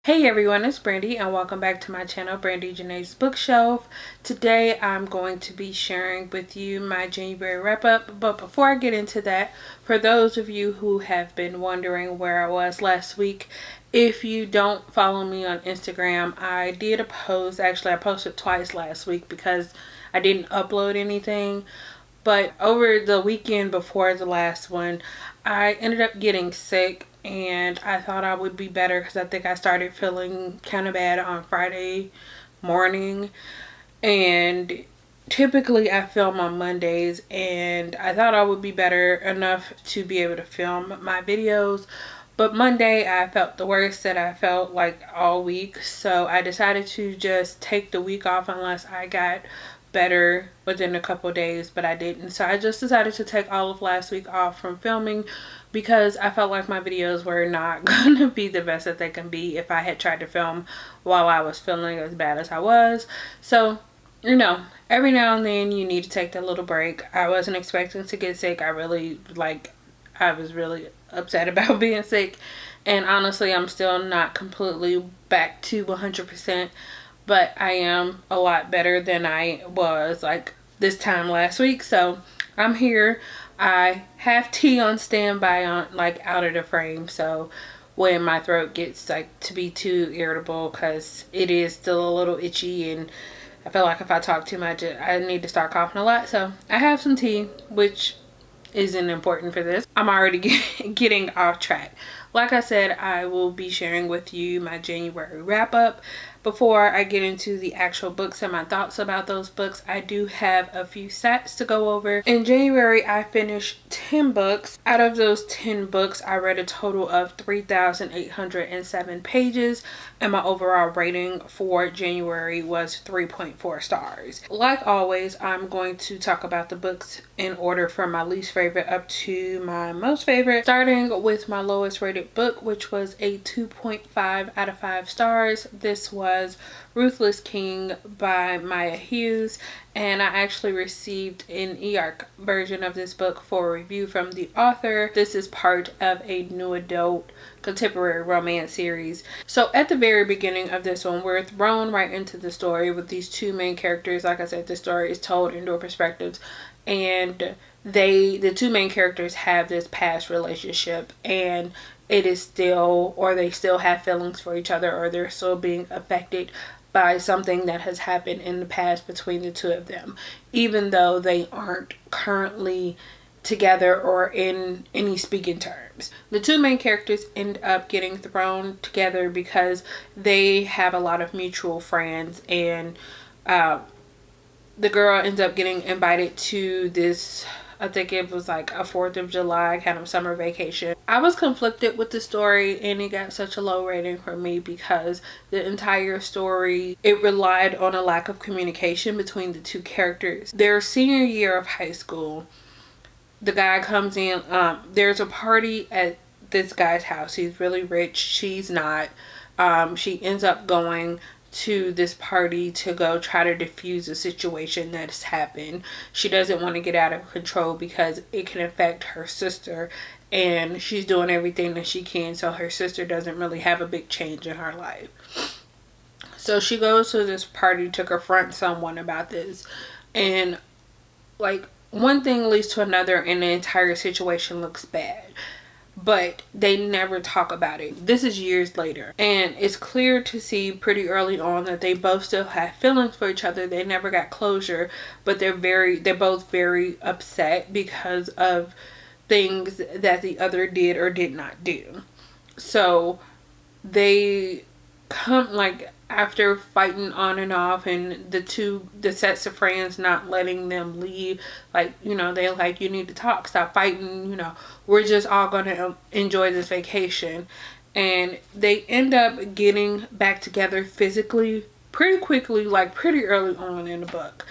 Hey everyone, it's Brandy and welcome back to my channel, Brandy Janae's Bookshelf. Today I'm going to be sharing with you my January wrap-up, but before I get into that, for those of you who have been wondering where I was last week, if you don't follow me on Instagram, I did a post. Actually, I posted twice last week because I didn't upload anything. But over the weekend before the last one, I ended up getting sick and I thought I would be better because I think I started feeling kind of bad on Friday morning. And typically I film on Mondays and I thought I would be better enough to be able to film my videos. But Monday I felt the worst that I felt like all week. So I decided to just take the week off unless I got better within a couple days, but I didn't. So I just decided to take all of last week off from filming because I felt like my videos were not going to be the best that they can be if I had tried to film while I was feeling as bad as I was. So, you know, every now and then you need to take that little break. I wasn't expecting to get sick. I was really upset about being sick, and honestly I'm still not completely back to 100%, but I am a lot better than I was like this time last week. So I'm here. I have tea on standby, on like out of the frame, so when my throat gets like to be too irritable, because it is still a little itchy and I feel like if I talk too much I need to start coughing a lot. So I have some tea, which isn't important for this. I'm already getting off track. Like I said, I will be sharing with you my January wrap up. Before I get into the actual books and my thoughts about those books, I do have a few stats to go over. In January, I finished 10 books. Out of those 10 books, I read a total of 3,807 pages, and my overall rating for January was 3.4 stars. Like always, I'm going to talk about the books in order from my least favorite up to my most favorite, starting with my lowest rated book, which was a 2.5 out of 5 stars. This was Wicker King by Maya Hughes, and I actually received an e-arc version of this book for review from the author. This is part of a new adult contemporary romance series. So at the very beginning of this one, we're thrown right into the story with these two main characters. Like I said, the story is told in dual perspectives, and the two main characters have this past relationship, and it is still, or they still have feelings for each other, or they're still being affected by something that has happened in the past between the two of them, even though they aren't currently together or in any speaking terms. The two main characters end up getting thrown together because they have a lot of mutual friends, and the girl ends up getting invited to this, I think it was like a 4th of July kind of summer vacation. I was conflicted with the story, and it got such a low rating for me because the entire story, it relied on a lack of communication between the two characters. Their senior year of high school, the guy comes in, there's a party at this guy's house. He's really rich, she's not. She ends up going to this party to go try to diffuse a situation that's happened. She doesn't want to get out of control because it can affect her sister, and she's doing everything that she can so her sister doesn't really have a big change in her life. So she goes to this party to confront someone about this, and like one thing leads to another and the entire situation looks bad, but they never talk about it. This is years later, and it's clear to see pretty early on that they both still have feelings for each other. They never got closure, but they're both very upset because of things that the other did or did not do. So they come, like, after fighting on and off, and the sets of friends not letting them leave, like, you know, they're like, you need to talk, stop fighting, you know, we're just all gonna enjoy this vacation. And they end up getting back together physically pretty quickly, like pretty early on in the book.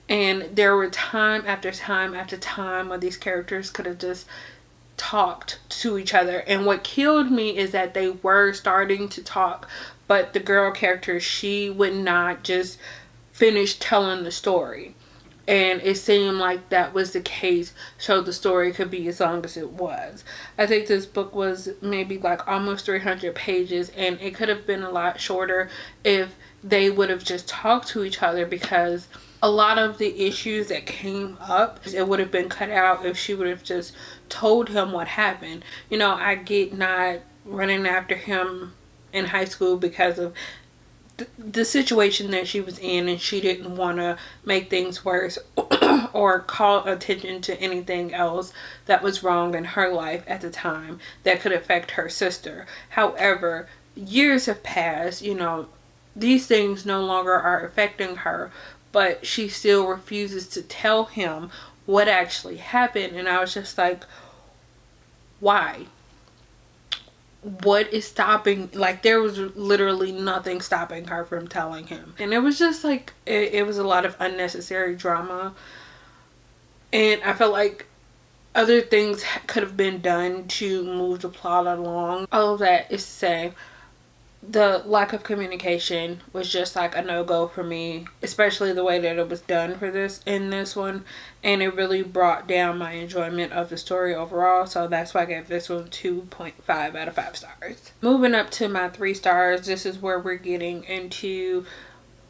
And there were time after time after time when these characters could have just talked to each other. And what killed me is that they were starting to talk, but the girl character, she would not just finish telling the story. and it seemed like that was the case, so the story could be as long as it was. I think this book was maybe like almost 300 pages, and it could have been a lot shorter if they would have just talked to each other, because a lot of the issues that came up, it would have been cut out if she would have just told him what happened. You know, I get not running after him in high school because of the situation that she was in, and she didn't want to make things worse or call attention to anything else that was wrong in her life at the time that could affect her sister. However, years have passed, you know, these things no longer are affecting her, but she still refuses to tell him what actually happened. And I was just like, why? What is stopping? Like, there was literally nothing stopping her from telling him. And it was just like, it was a lot of unnecessary drama, and I felt like other things could have been done to move the plot along. All of that is to say, the lack of communication was just like a no-go for me, especially the way that it was done for this in this one, and it really brought down my enjoyment of the story overall. So that's why I gave this one 2.5 out of 5 stars. Moving up to my 3 stars, this is where we're getting into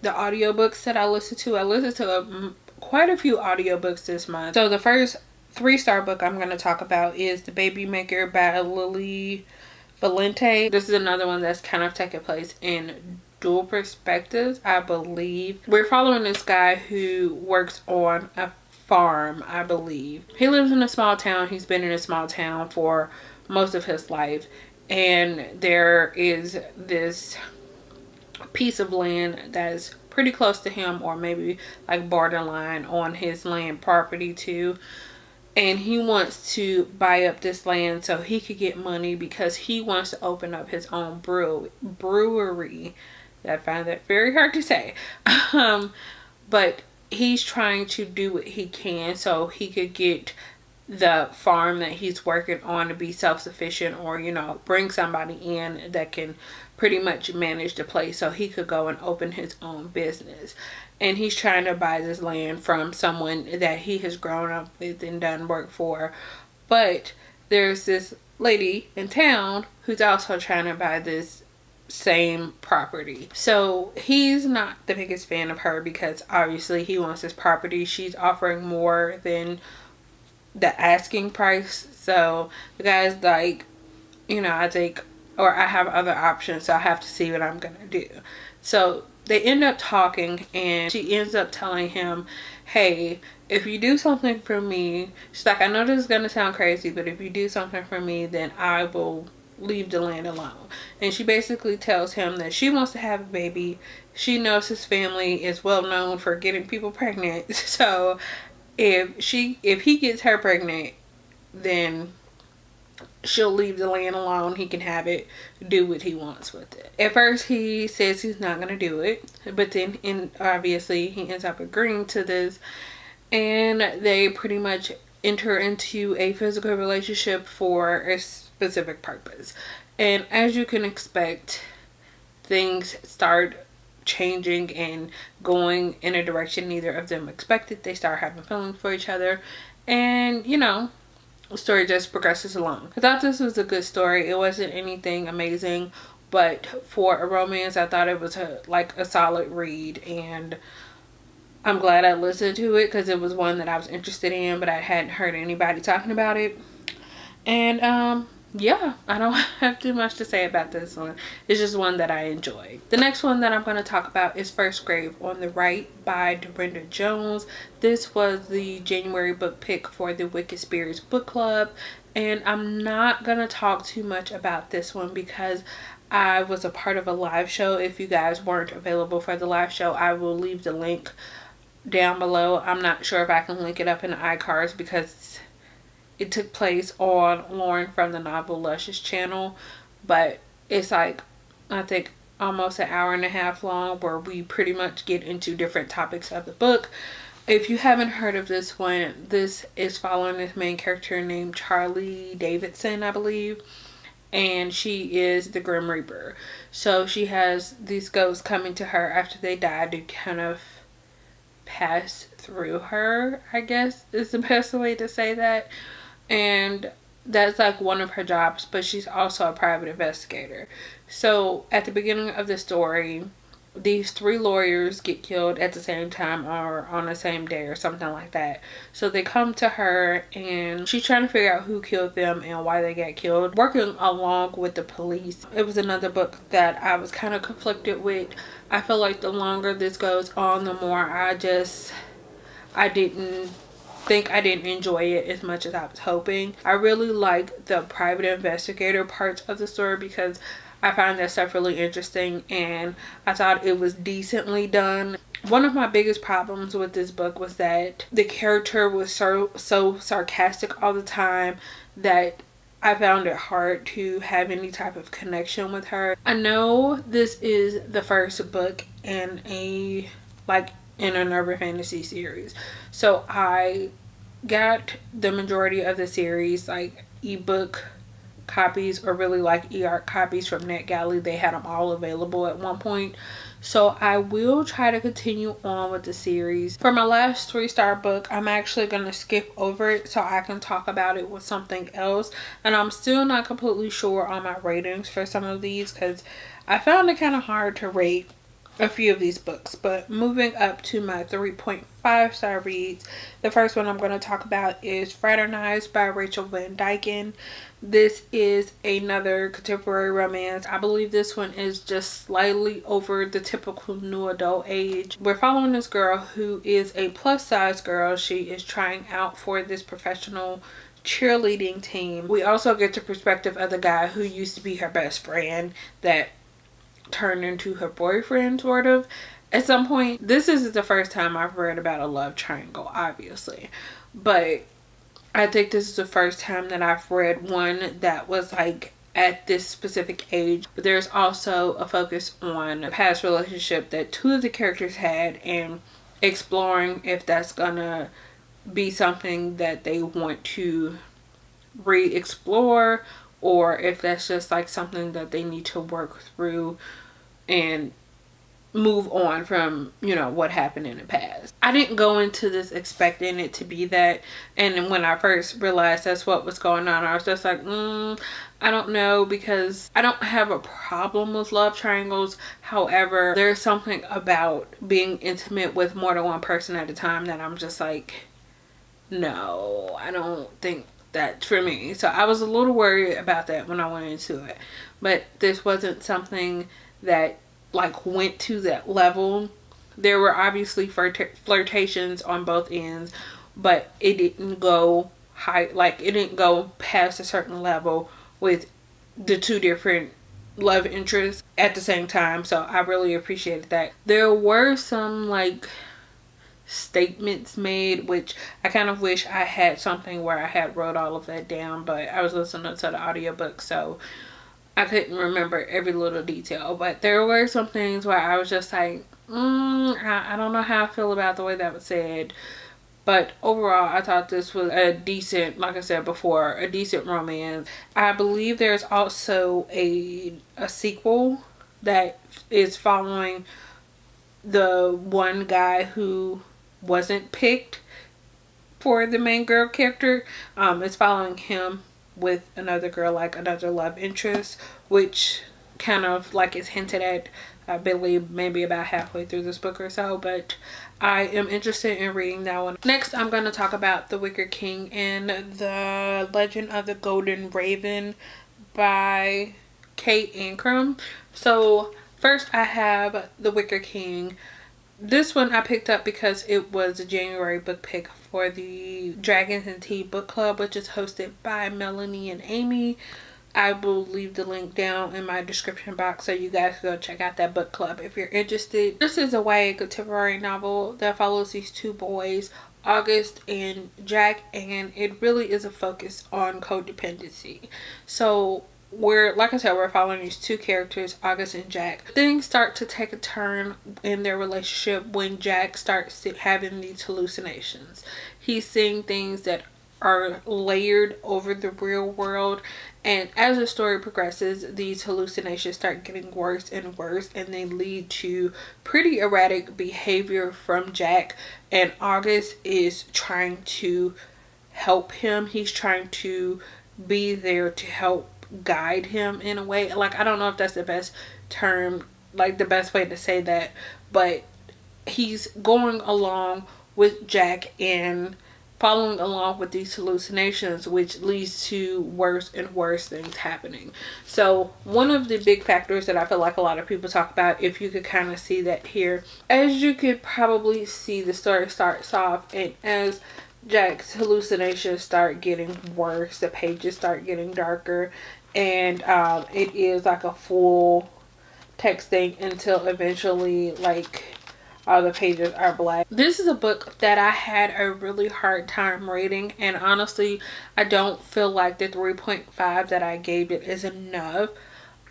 the audiobooks that I listened to. I listened to quite a few audiobooks this month. So the first 3-star book I'm going to talk about is The Baby Maker by Lily Valente. This is another one that's kind of taking place in dual perspectives, I believe. We're following this guy who works on a farm, I believe. He lives in a small town. He's been in a small town for most of his life, and there is this piece of land that is pretty close to him, or maybe like borderline on his land property too. And he wants to buy up this land so he could get money, because he wants to open up his own brewery. I find that very hard to say. But he's trying to do what he can so he could get the farm that he's working on to be self-sufficient, or, you know, bring somebody in that can pretty much manage the place so he could go and open his own business. And he's trying to buy this land from someone that he has grown up with and done work for. But there's this lady in town who's also trying to buy this same property. So he's not the biggest fan of her, because obviously he wants this property. She's offering more than the asking price. So the guy's like, you know, I think, or I have other options, so I have to see what I'm gonna do. So they end up talking, and she ends up telling him, hey, if you do something for me, she's like, I know this is gonna sound crazy, but if you do something for me, then I will leave the land alone. And she basically tells him that she wants to have a baby. She knows his family is well known for getting people pregnant. So if he gets her pregnant, then she'll leave the land alone. He can have it, do what he wants with it. At first he says he's not going to do it, but then obviously he ends up agreeing to this, and they pretty much enter into a physical relationship for a specific purpose. And as you can expect, things start changing and going in a direction neither of them expected. They start having feelings for each other, and, you know, the story just progresses along. I thought this was a good story. It wasn't anything amazing, but for a romance, I thought it was a solid read, and I'm glad I listened to it, because it was one that I was interested in, but I hadn't heard anybody talking about it. And yeah, I don't have too much to say about this one. It's just one that I enjoyed. The next one that I'm going to talk about is First Grave on the Right by Dorinda Jones. This was the January book pick for the Wicked Spirits book club, and I'm not going to talk too much about this one because I was a part of a live show. If you guys weren't available for the live show, I will leave the link down below. I'm not sure if I can link it up in the iCards because it took place on Lauren from the Novel Luscious channel, but it's like, I think, almost an hour and a half long, where we pretty much get into different topics of the book. If you haven't heard of this one, this is following this main character named Charlie Davidson, I believe, and she is the Grim Reaper. So she has these ghosts coming to her after they die to kind of pass through her, I guess is the best way to say that. And that's like one of her jobs, but she's also a private investigator. So at the beginning of the story, these 3 lawyers get killed at the same time or on the same day or something like that. So they come to her and she's trying to figure out who killed them and why they got killed, working along with the police. It was another book that I was kind of conflicted with. I feel like the longer this goes on, the more I didn't enjoy it as much as I was hoping. I really like the private investigator parts of the story because I find that stuff really interesting, and I thought it was decently done. One of my biggest problems with this book was that the character was so sarcastic all the time that I found it hard to have any type of connection with her. I know this is the first book in an urban fantasy series, so I got the majority of the series like ebook copies, or really like e-art copies from NetGalley. They had them all available at one point, so I will try to continue on with the series. For my last 3-star book, I'm actually going to skip over it so I can talk about it with something else, and I'm still not completely sure on my ratings for some of these because I found it kind of hard to rate a few of these books. But moving up to my 3.5-star reads, the first one I'm going to talk about is Fraternize by Rachel Van Dyken. This is another contemporary romance. I believe this one is just slightly over the typical new adult age. We're following this girl who is a plus size girl. She is trying out for this professional cheerleading team. We also get the perspective of the guy who used to be her best friend that turned into her boyfriend, sort of, at some point. This isn't the first time I've read about a love triangle, obviously, but I think this is the first time that I've read one that was like at this specific age. But there's also a focus on a past relationship that 2 of the characters had and exploring if that's gonna be something that they want to re-explore, or if that's just like something that they need to work through and move on from, you know, what happened in the past. I didn't go into this expecting it to be that, and when I first realized that's what was going on, I was just like, I don't know, because I don't have a problem with love triangles. However, there's something about being intimate with more than one person at a time that I'm just like, no, I don't think that's for me. So I was a little worried about that when I went into it, but this wasn't something that like went to that level. There were obviously flirtations on both ends, but it didn't go high, like it didn't go past a certain level with the 2 different love interests at the same time. So I really appreciated that. There were some like statements made, which I kind of wish I had something where I had wrote all of that down, but I was listening to the audiobook, so I couldn't remember every little detail. But there were some things where I was just like, I don't know how I feel about the way that was said. But overall, I thought this was a decent, like I said before, a decent romance. I believe there's also a sequel that is following the one guy who wasn't picked for the main girl character. It's following him with another girl, like another love interest, which kind of like is hinted at, I believe, maybe about halfway through this book or so. But I am interested in reading that one. Next, I'm going to talk about The Wicker King and the Legend of the Golden Raven by Kate Ancrum. So first I have The Wicker King. This one I picked up because it was a January book pick for the Dragons and Tea book club, which is hosted by Melanie and Amy. I will leave the link down in my description box so you guys go check out that book club if you're interested. This is a YA contemporary novel that follows these 2 boys, August and Jack, and it really is a focus on codependency. So like I said, we're following these 2 characters, August and Jack. Things start to take a turn in their relationship when Jack starts having these hallucinations. He's seeing things that are layered over the real world. And as the story progresses, these hallucinations start getting worse and worse, and they lead to pretty erratic behavior from Jack. And August is trying to help him. He's trying to be there to help guide him in a way. Like, I don't know if that's the best term, like the best way to say that, but he's going along with Jack and following along with these hallucinations, which leads to worse and worse things happening. So one of the big factors that I feel like a lot of people talk about, if you could kind of see that here, as you could probably see, the story starts off, and as Jack's hallucinations start getting worse, the pages start getting darker, and it is like a full text thing until eventually, like, all the pages are black. This is a book that I had a really hard time reading, and honestly, I don't feel like the 3.5 that I gave it is enough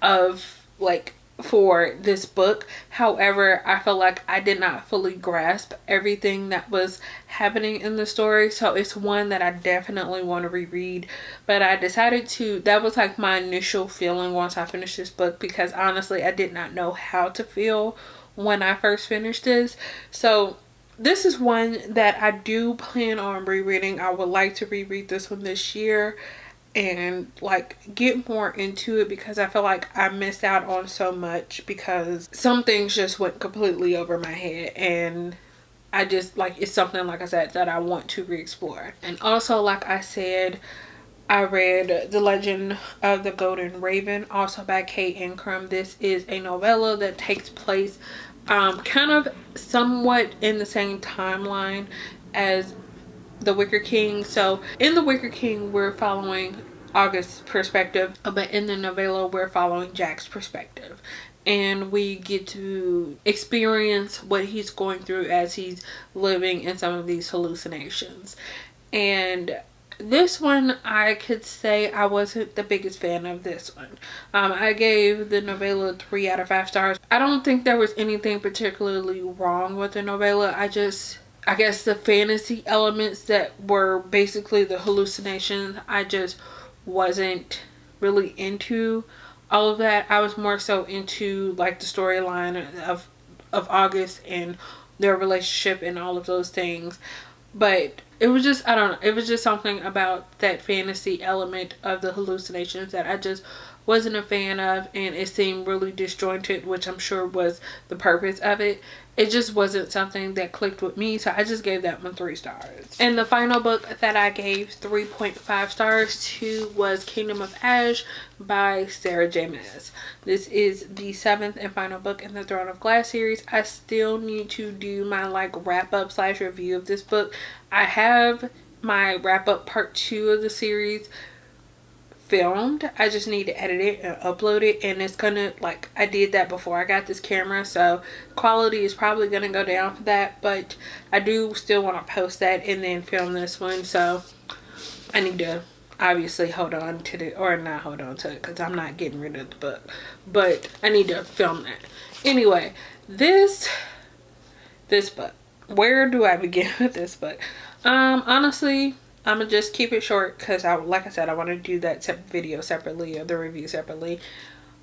of, like, for this book. However, I feel like I did not fully grasp everything that was happening in the story, so it's one that I definitely want to reread. But I decided to, that was like my initial feeling once I finished this book, because honestly I did not know how to feel when I first finished this. So this is one that I do plan on rereading. I would like to reread this one this year and like get more into it, because I feel like I missed out on so much because some things just went completely over my head, and I just, like, it's something, like I said, that I want to re-explore. And also, like I said, I read The Legend of the Golden Raven, also by Kate Ancrum. This is a novella that takes place kind of somewhat in the same timeline as The Wicker King. So in The Wicker King, we're following August's perspective, but in the novella, we're following Jack's perspective. And we get to experience what he's going through as he's living in some of these hallucinations. And this one, I could say I wasn't the biggest fan of this one. I gave the novella 3 out of 5 stars. I don't think there was anything particularly wrong with the novella. I guess the fantasy elements that were basically the hallucinations, I just wasn't really into all of that. I was more so into like the storyline of August and their relationship and all of those things. But it was just, I don't know, it was just something about that fantasy element of the hallucinations that I just wasn't a fan of, and it seemed really disjointed, which I'm sure was the purpose of it. It just wasn't something that clicked with me, so I just gave that one 3 stars. And the final book that I gave 3.5 stars to was Kingdom of Ash by Sarah J. Maas. This is the 7th and final book in the Throne of Glass series. I still need to do my like wrap up / review of this book. I have my wrap up part 2 of the series filmed. I just need to edit it and upload it, and it's gonna, like, I did that before I got this camera, so quality is probably gonna go down for that, but I do still want to post that and then film this one. So I need to obviously hold on to it, or not hold on to it, because I'm not getting rid of the book, but I need to film that. Anyway, this book, where do I begin with this book? Honestly, I'm gonna just keep it short, because like I said, I want to do that video separately, or the review separately.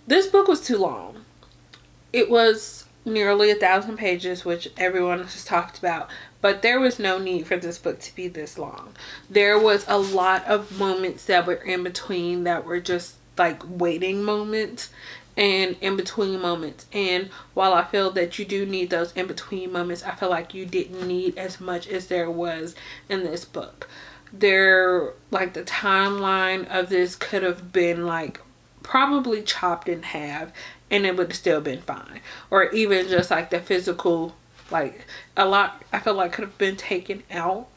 This book was too long. It was nearly 1,000 pages, which everyone has talked about, but there was no need for this book to be this long. There was a lot of moments that were in between that were just like waiting moments and in between moments, and while I feel that you do need those in between moments, I feel like you didn't need as much as there was in this book. Like, the timeline of this could have been like probably chopped in half, and it would have still been fine. Or even just like the physical, like, a lot I feel like could have been taken out.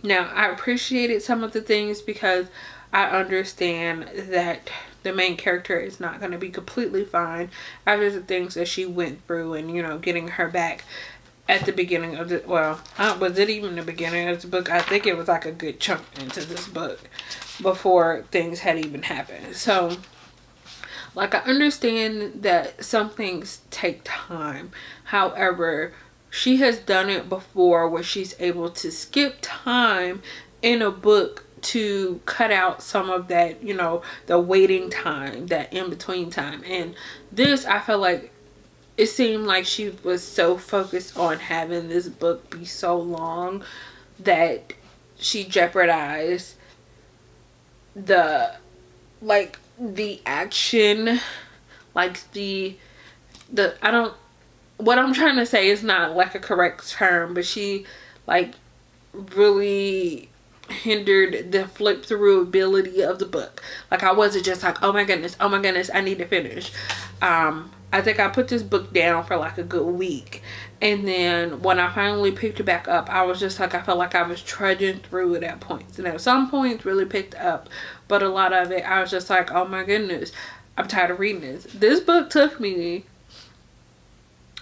Now, I appreciated some of the things, because I understand that the main character is not going to be completely fine after the things that she went through, and, you know, getting her back at the beginning of the, well, was it even the beginning of the book? I think it was like a good chunk into this book before things had even happened. So, like, I understand that some things take time. However, she has done it before where she's able to skip time in a book to cut out some of that, you know, the waiting time, that in between time. And this, I felt like it seemed like she was so focused on having this book be so long that she jeopardized the, like, the action, like the I don't, what I'm trying to say is not like a correct term, but she like really hindered the flip through ability of the book. Like, I wasn't just like, oh my goodness, I need to finish. I think I put this book down for like a good week, and then when I finally picked it back up, I was just like, I felt like I was trudging through it at points, and at some points really picked up, but a lot of it I was just like, oh my goodness, I'm tired of reading this. This book took me,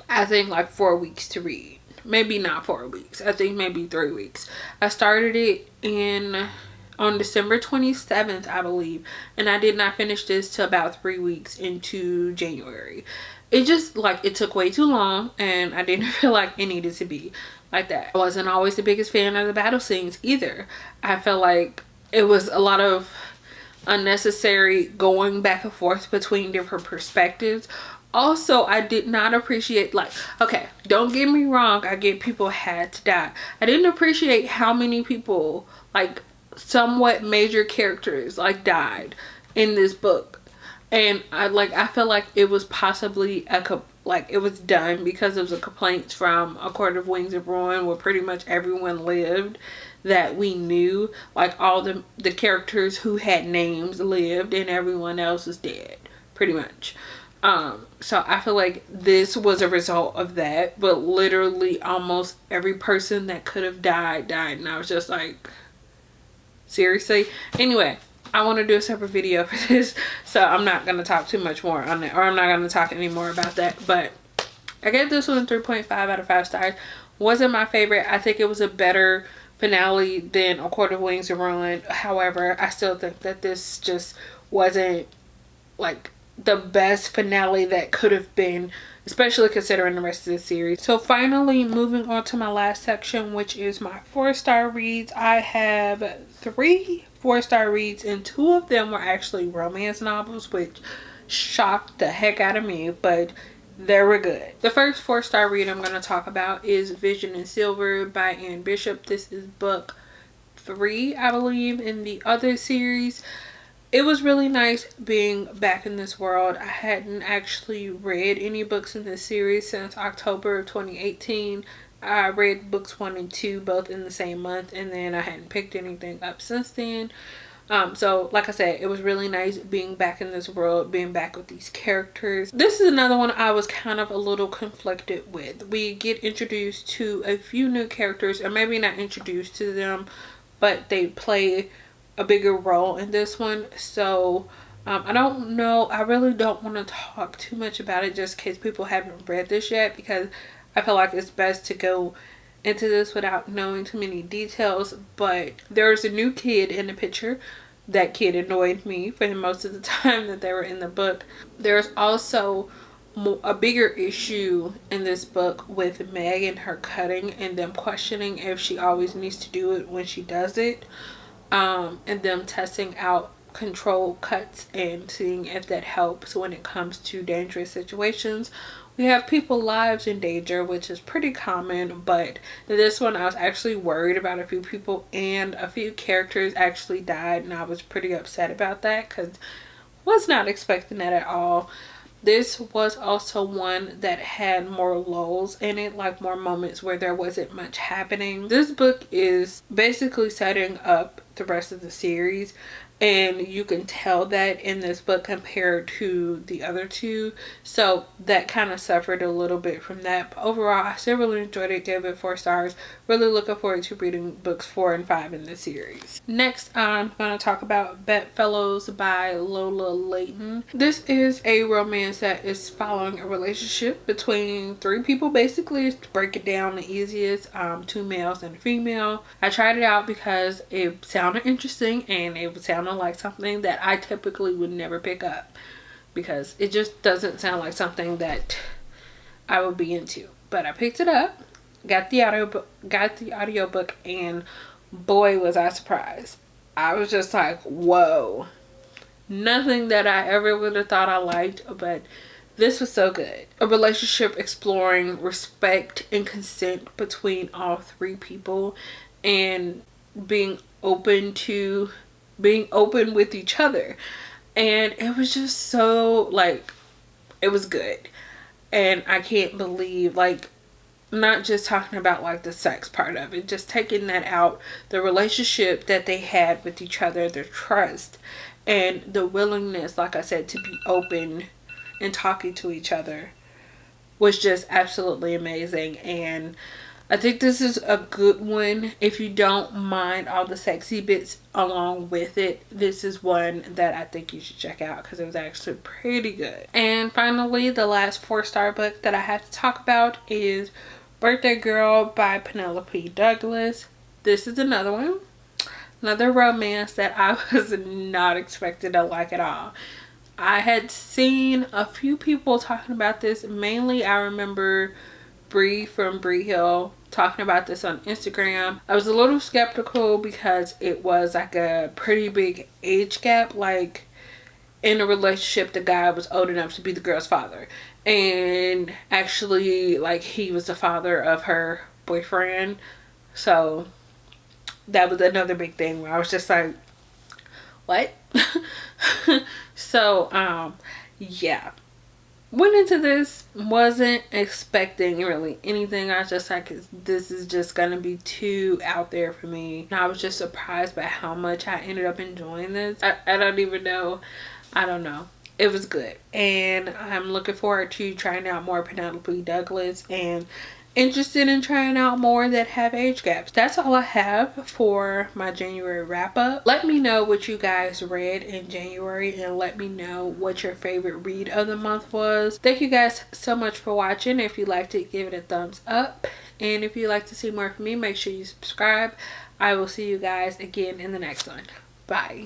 I think, like 4 weeks to read. Maybe not 4 weeks. I think maybe 3 weeks. I started it on December 27th, I believe. And I did not finish this till about 3 weeks into January. It just, like, it took way too long. And I didn't feel like it needed to be like that. I wasn't always the biggest fan of the battle scenes either. I felt like it was a lot of unnecessary going back and forth between different perspectives. Also, I did not appreciate, like, okay, don't get me wrong, I get people had to die. I didn't appreciate how many people, like, somewhat major characters, like, died in this book. And I felt like it was possibly it was done because of the complaints from A Court of Wings of Ruin, where pretty much everyone lived that we knew. Like, all the characters who had names lived and everyone else is dead, pretty much. So I feel like this was a result of that, but literally almost every person that could have died, and I was just like, seriously? Anyway, I want to do a separate video for this, so I'm not going to talk too much more on it, or I'm not going to talk anymore about that. But I gave this one 3.5 out of 5 stars. Wasn't my favorite. I think it was a better finale than A Court of Wings of Ruin. However, I still think that this just wasn't like the best finale that could have been, especially considering the rest of the series. So finally, moving on to my last section, which is my 4-star reads. I have 3 4-star reads, and 2 of them were actually romance novels, which shocked the heck out of me, but they were good. The first 4-star read I'm going to talk about is Vision in Silver by Anne Bishop. This is book 3, I believe, in the other series. It was really nice being back in this world. I hadn't actually read any books in this series since October of 2018. I read books 1 and 2 both in the same month, and then I hadn't picked anything up since then. So like I said, it was really nice being back in this world, being back with these characters. This is another one I was kind of a little conflicted with. We get introduced to a few new characters, or maybe not introduced to them, but they play a bigger role in this one. So I don't know, I really don't want to talk too much about it just in case people haven't read this yet, because I feel like it's best to go into this without knowing too many details. But there's a new kid in the picture. That kid annoyed me for most of the time that they were in the book. There's also a bigger issue in this book with Meg and her cutting, and them questioning if she always needs to do it when she does it. And them testing out control cuts and seeing if that helps when it comes to dangerous situations. We have people's lives in danger, which is pretty common, but this one I was actually worried about a few people, and a few characters actually died, and I was pretty upset about that because was not expecting that at all. This was also one that had more lulls in it, like more moments where there wasn't much happening. This book is basically setting up the rest of the series, and you can tell that in this book compared to the other 2. So that kind of suffered a little bit from that. But overall, I still really enjoyed it. Gave it 4 stars. Really looking forward to reading books 4 and 5 in this series. Next, I'm going to talk about Bedfellows by Lola Layton. This is a romance that is following a relationship between 3 people, basically, to break it down the easiest. 2 males and a female. I tried it out because it sounded interesting, and it sounded like something that I typically would never pick up, because it just doesn't sound like something that I would be into. But I picked it up, got the audiobook, and boy was I surprised. I was just like, whoa. Nothing that I ever would have thought I liked, but this was so good. A relationship exploring respect and consent between all three people, and being open with each other. And it was just so, like, it was good. And I can't believe, like, not just talking about like the sex part of it, just taking that out, the relationship that they had with each other, their trust, and the willingness, like I said, to be open and talking to each other was just absolutely amazing. And I think this is a good one. If you don't mind all the sexy bits along with it, this is one that I think you should check out because it was actually pretty good. And finally, the last 4-star book that I have to talk about is Birthday Girl by Penelope Douglas. This is another one. Another romance that I was not expecting to like at all. I had seen a few people talking about this. Mainly, I remember Bree from Bree Hill talking about this on Instagram. I was a little skeptical because it was like a pretty big age gap. Like, in a relationship, the guy was old enough to be the girl's father. And actually, like, he was the father of her boyfriend. So that was another big thing where I was just like, what? So yeah, went into this, wasn't expecting really anything. I was just like, this is just gonna be too out there for me. And I was just surprised by how much I ended up enjoying this. I don't even know. I don't know. It was good, and I'm looking forward to trying out more Penelope Douglas, and interested in trying out more that have age gaps. That's all I have for my January wrap up. Let me know what you guys read in January, and let me know what your favorite read of the month was. Thank you guys so much for watching. If you liked it, give it a thumbs up, and if you'd like to see more from me, make sure you subscribe. I will see you guys again in the next one. Bye.